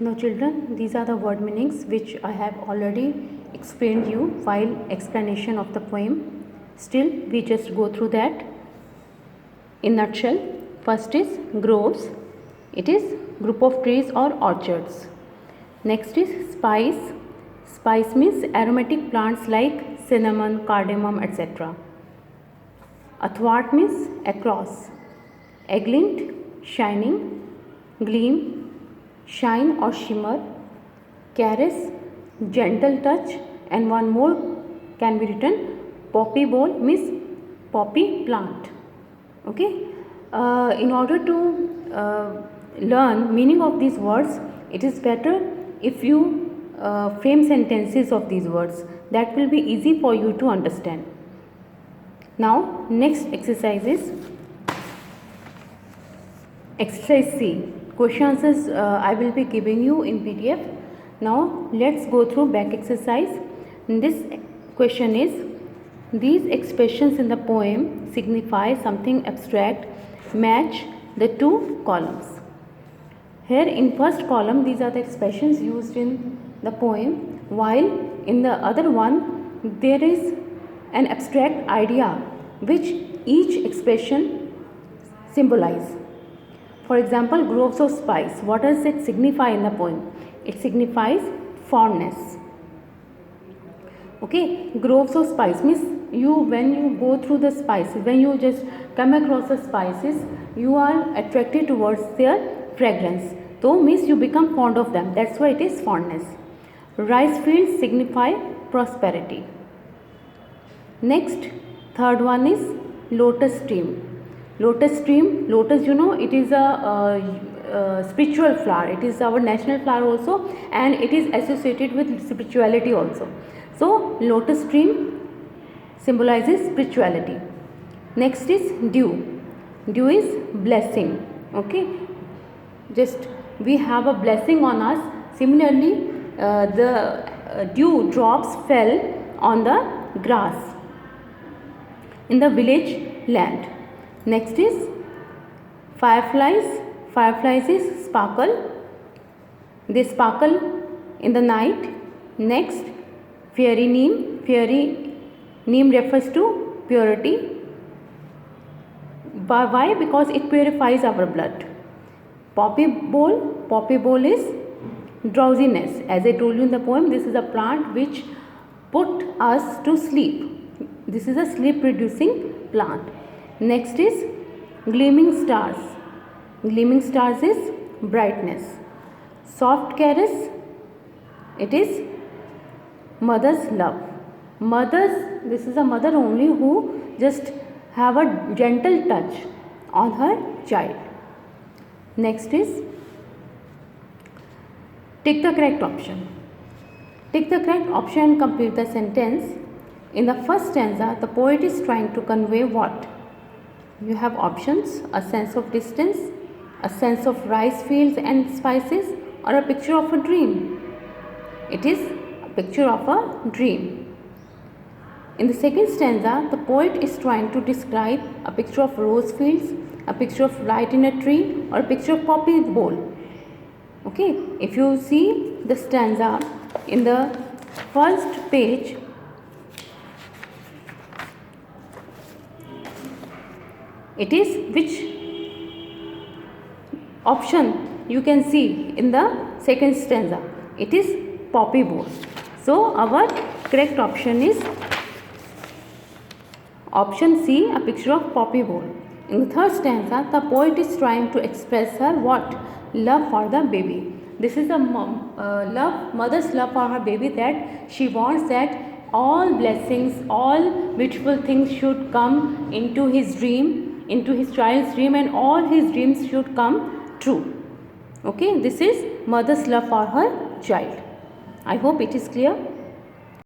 Now children, these are the word meanings which I have already explained you while explanation of the poem. Still, we just go through that in nutshell. First is groves. It is group of trees or orchards. Next is spice. Spice means aromatic plants like cinnamon, cardamom, etc. Athwart means across. Aglint, shining. Gleam, shine or shimmer. Caress, gentle touch, and one more can be written poppy bowl means poppy plant. Okay. In order to learn meaning of these words, it is better if you frame sentences of these words. That will be easy for you to understand. Now next exercise is exercise C. Question answers I will be giving you in PDF. Now let's go through back exercise. This question is, these expressions in the poem signify something abstract. Match the two columns. Here in first column these are the expressions used in the poem, while in the other one there is an abstract idea which each expression symbolize. For example, groves of spice. What does it signify in the poem? It signifies fondness. Okay, groves of spice means when you go through the spices, when you just come across the spices, you are attracted towards their fragrance. So means you become fond of them. That's why it is fondness. Rice fields signify prosperity. Next, third one is lotus stream. Lotus stream, lotus, it is a spiritual flower. It is our national flower also, and it is associated with spirituality also. So lotus stream symbolizes spirituality. Next is dew. Dew is blessing. Okay, just we have a blessing on us. Similarly, the dew drops fell on the grass in the village land. Next is fireflies. Fireflies is sparkle. They sparkle in the night. Next, fairy neem. Fairy neem refers to purity. Why? Because it purifies our blood. Poppy bowl. Poppy bowl is drowsiness. As I told you in the poem, this is a plant which put us to sleep. This is a sleep producing plant. Next is gleaming stars. Gleaming stars is brightness. Soft caress, it is mother's love. This is a mother only who just have a gentle touch on her child. Next is tick the correct option. Tick the correct option and complete the sentence. In the first stanza, the poet is trying to convey what? You have options: a sense of distance, a sense of rice fields and spices, or a picture of a dream. It is a picture of a dream. In the second stanza, the poet is trying to describe a picture of rose fields, a picture of light in a tree, or a picture of poppy bowl. Okay, if you see the stanza in the first page, it is which option you can see in the second stanza? It is poppy bowl. So our correct option is option C, a picture of poppy bowl. In the third stanza, the poet is trying to express her what? Love for the baby. This is a mother's love for her baby, that she wants that all blessings, all beautiful things should come into his dream, into his child's dream, and all his dreams should come true. Okay, this is mother's love for her child. I hope it is clear.